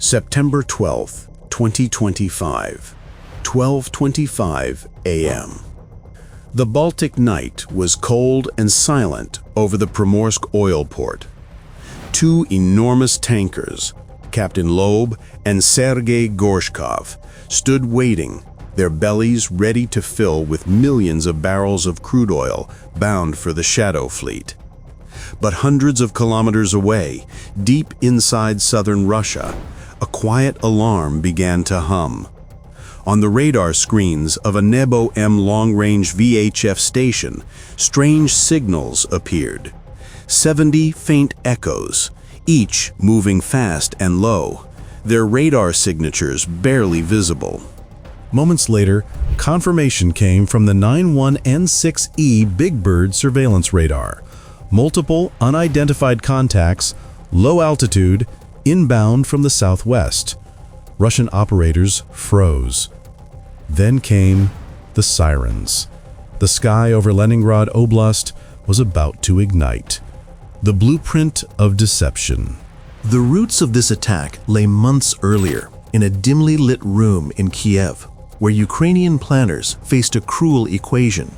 September 12, 2025, 12:25 a.m. The Baltic night was cold and silent over the Primorsk oil port. Two enormous tankers, Captain Loeb and Sergei Gorshkov, stood waiting, their bellies ready to fill with millions of barrels of crude oil bound for the Shadow Fleet. But hundreds of kilometers away, deep inside southern Russia, a quiet alarm began to hum. On the radar screens of a Nebo M long-range VHF station, strange signals appeared. 70 faint echoes, each moving fast and low, their radar signatures barely visible. Moments later, confirmation came from the 91N6E Big Bird surveillance radar. Multiple unidentified contacts, low altitude, inbound from the southwest. Russian operators froze. Then came the sirens. The sky over Leningrad Oblast was about to ignite. The blueprint of deception. The roots of this attack lay months earlier in a dimly lit room in Kiev, where Ukrainian planners faced a cruel equation: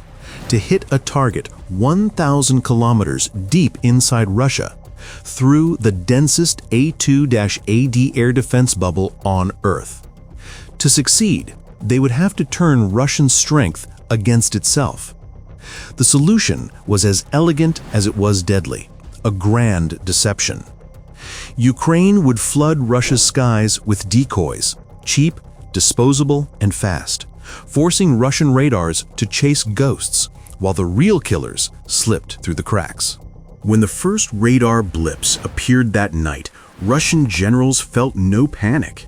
to hit a target 1,000 kilometers deep inside Russia through the densest A2-AD air defense bubble on Earth. To succeed, they would have to turn Russian strength against itself. The solution was as elegant as it was deadly: a grand deception. Ukraine would flood Russia's skies with decoys, cheap, disposable, and fast, forcing Russian radars to chase ghosts while the real killers slipped through the cracks. When the first radar blips appeared that night, Russian generals felt no panic.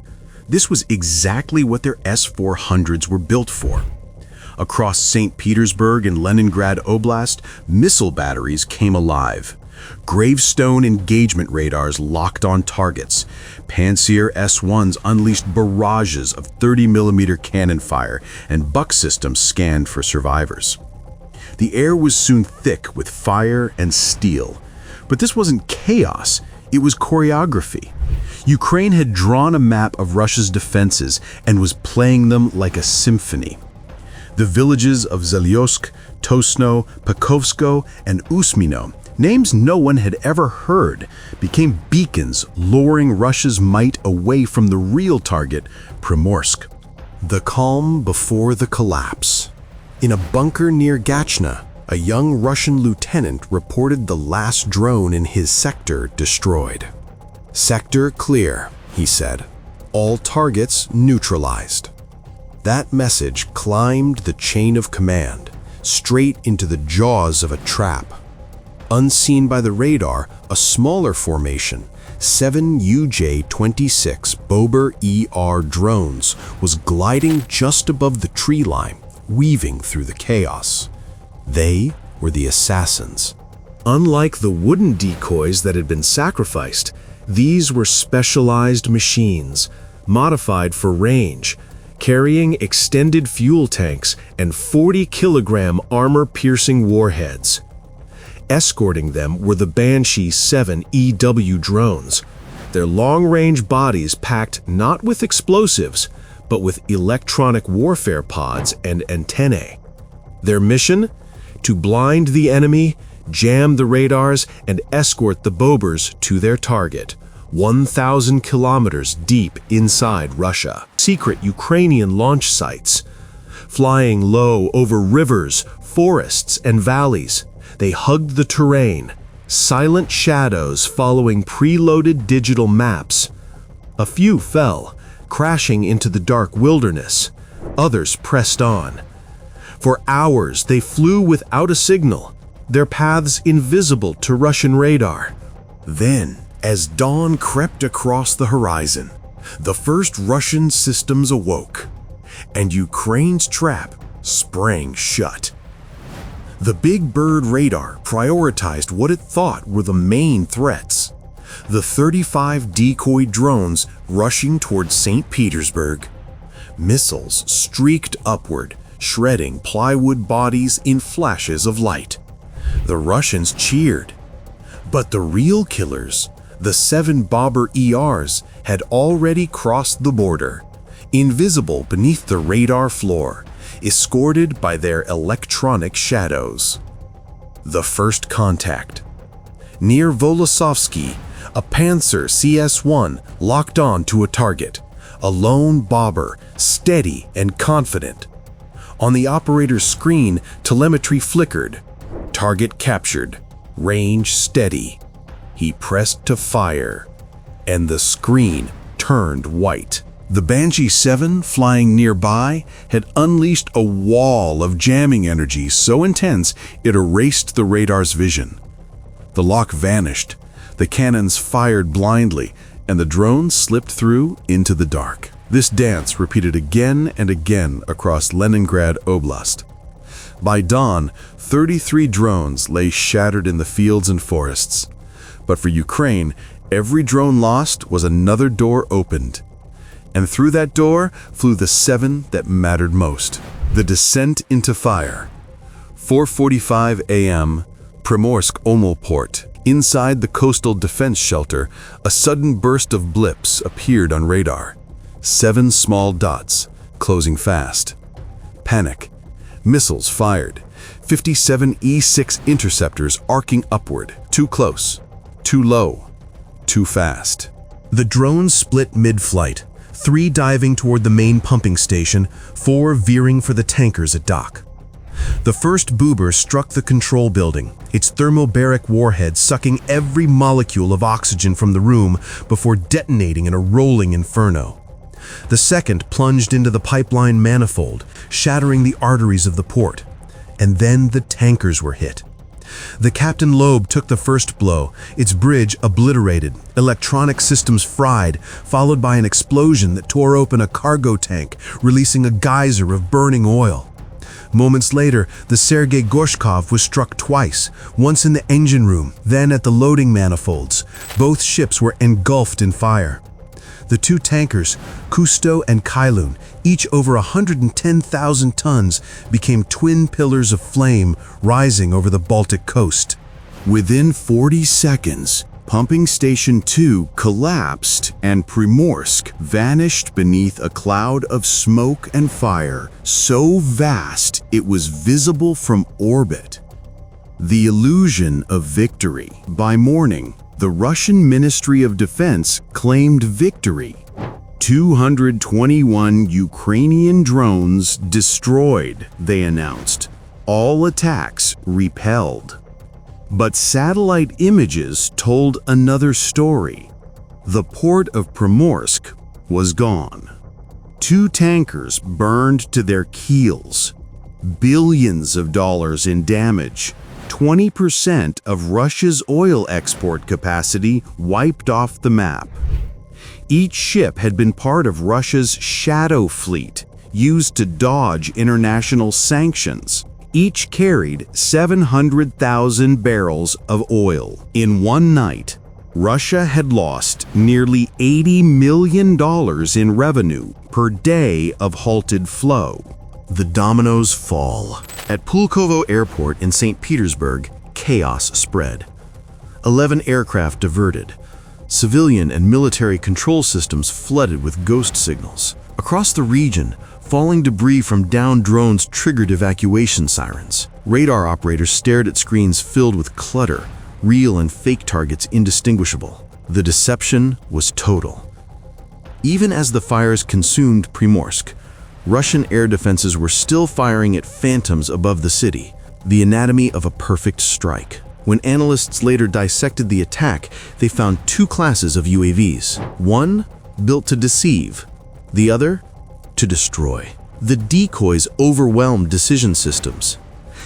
This was exactly what their S-400s were built for. Across St. Petersburg and Leningrad Oblast, missile batteries came alive. Gravestone engagement radars locked on targets. Pantsir S-1s unleashed barrages of 30mm cannon fire, and buck systems scanned for survivors. The air was soon thick with fire and steel. But this wasn't chaos, it was choreography. Ukraine had drawn a map of Russia's defenses and was playing them like a symphony. The villages of Zelyosk, Tosno, Pokrovsko, and Usmino, names no one had ever heard, became beacons luring Russia's might away from the real target, Primorsk. The calm before the collapse. In a bunker near Gachna, a young Russian lieutenant reported the last drone in his sector destroyed. "Sector clear," he said. "All targets neutralized." That message climbed the chain of command, straight into the jaws of a trap. Unseen by the radar, a smaller formation, 7 UJ-26 Bober ER drones, was gliding just above the tree line, weaving through the chaos. They were the assassins. Unlike the wooden decoys that had been sacrificed, these were specialized machines, modified for range, carrying extended fuel tanks and 40-kilogram armor-piercing warheads. Escorting them were the Banshee 7 EW drones, their long-range bodies packed not with explosives, but with electronic warfare pods and antennae. Their mission? To blind the enemy, jam the radars, and escort the Bobers to their target, 1,000 kilometers deep inside Russia. Secret Ukrainian launch sites. Flying low over rivers, forests, and valleys, they hugged the terrain, silent shadows following preloaded digital maps. A few fell, crashing into the dark wilderness. Others pressed on. For hours, they flew without a signal, their paths invisible to Russian radar. Then, as dawn crept across the horizon, the first Russian systems awoke, and Ukraine's trap sprang shut. The Big Bird radar prioritized what it thought were the main threats: the 35 decoy drones rushing towards St. Petersburg. Missiles streaked upward, shredding plywood bodies in flashes of light. The Russians cheered. But the real killers, The 7 Bobber ERs had already crossed the border, invisible beneath the radar floor, escorted by their electronic shadows. The first contact. Near Volosovsky, a Panzer CS-1 locked on to a target, a lone bobber, steady and confident. On the operator's screen, telemetry flickered. Target captured, range steady. He pressed to fire, and the screen turned white. The Banshee 7, flying nearby, had unleashed a wall of jamming energy so intense it erased the radar's vision. The lock vanished, the cannons fired blindly, and the drone slipped through into the dark. This dance repeated again and again across Leningrad Oblast. By dawn, 33 drones lay shattered in the fields and forests. But for Ukraine, every drone lost was another door opened. And through that door flew the 7 that mattered most. The descent into fire. 4:45 a.m., Primorsk Omel-Port. Inside the coastal defense shelter, a sudden burst of blips appeared on radar. 7 small dots, closing fast. Panic. Missiles fired. 57 E-6 interceptors arcing upward. Too close. Too low. Too fast. The drones split mid-flight, 3 diving toward the main pumping station, 4 veering for the tankers at dock. The first boober struck the control building, its thermobaric warhead sucking every molecule of oxygen from the room before detonating in a rolling inferno. The second plunged into the pipeline manifold, shattering the arteries of the port. And then the tankers were hit. The Captain Loeb took the first blow, its bridge obliterated, electronic systems fried, followed by an explosion that tore open a cargo tank, releasing a geyser of burning oil. Moments later, the Sergei Gorshkov was struck twice, once in the engine room, then at the loading manifolds. Both ships were engulfed in fire. The 2 tankers, Kusto and Kailun, each over 110,000 tons, became twin pillars of flame rising over the Baltic coast. Within 40 seconds, Pumping Station 2 collapsed and Primorsk vanished beneath a cloud of smoke and fire so vast it was visible from orbit. The illusion of victory. By morning, the Russian Ministry of Defense claimed victory. 221 Ukrainian drones destroyed, they announced. All attacks repelled. But satellite images told another story. The port of Primorsk was gone. 2 tankers burned to their keels. Billions of dollars in damage. 20% of Russia's oil export capacity wiped off the map. Each ship had been part of Russia's shadow fleet, used to dodge international sanctions. Each carried 700,000 barrels of oil. In one night, Russia had lost nearly $80 million in revenue per day of halted flow. The dominoes fall. At Pulkovo Airport in St. Petersburg, chaos spread. 11 aircraft diverted. Civilian and military control systems flooded with ghost signals. Across the region, falling debris from downed drones triggered evacuation sirens. Radar operators stared at screens filled with clutter, real and fake targets indistinguishable. The deception was total. Even as the fires consumed Primorsk, Russian air defenses were still firing at phantoms above the city, the anatomy of a perfect strike. When analysts later dissected the attack, they found 2 classes of UAVs. One, built to deceive. The other, to destroy. The decoys overwhelmed decision systems.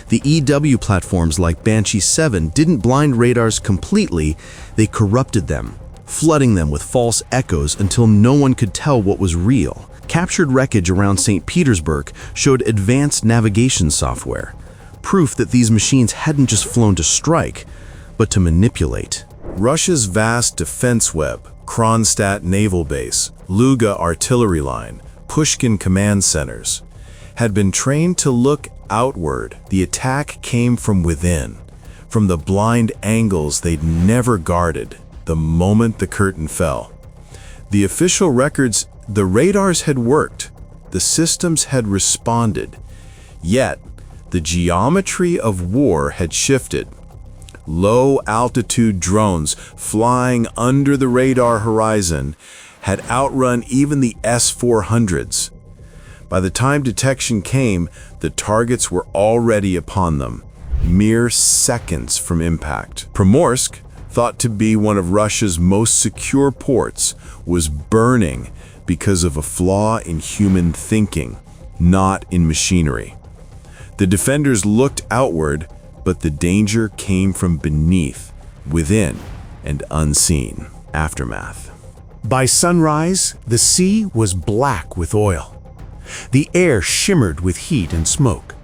The EW platforms like Banshee 7 didn't blind radars completely, they corrupted them, flooding them with false echoes until no one could tell what was real. Captured wreckage around St. Petersburg showed advanced navigation software, proof that these machines hadn't just flown to strike, but to manipulate. Russia's vast defense web, Kronstadt Naval Base, Luga Artillery Line, Pushkin Command Centers, had been trained to look outward. The attack came from within, from the blind angles they'd never guarded. the moment the curtain fell. The official records, the radars had worked, the systems had responded, yet the geometry of war had shifted. Low-altitude drones flying under the radar horizon had outrun even the S-400s. By the time detection came, the targets were already upon them, mere seconds from impact. Primorsk, thought to be one of Russia's most secure ports, was burning because of a flaw in human thinking, not in machinery. The defenders looked outward, but the danger came from beneath, within, and unseen. Aftermath. By sunrise, the sea was black with oil. The air shimmered with heat and smoke.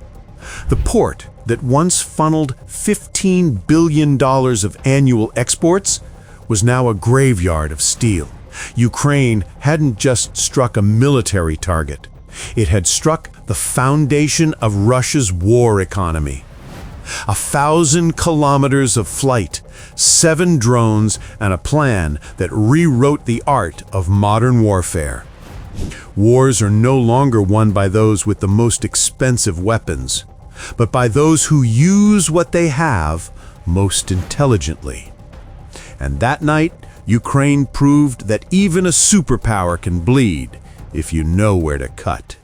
The port that once funneled $15 billion of annual exports was now a graveyard of steel. Ukraine hadn't just struck a military target. It had struck the foundation of Russia's war economy. 1,000 kilometers of flight, 7 drones, and a plan that rewrote the art of modern warfare. Wars are no longer won by those with the most expensive weapons, but by those who use what they have most intelligently. And that night, Ukraine proved that even a superpower can bleed if you know where to cut.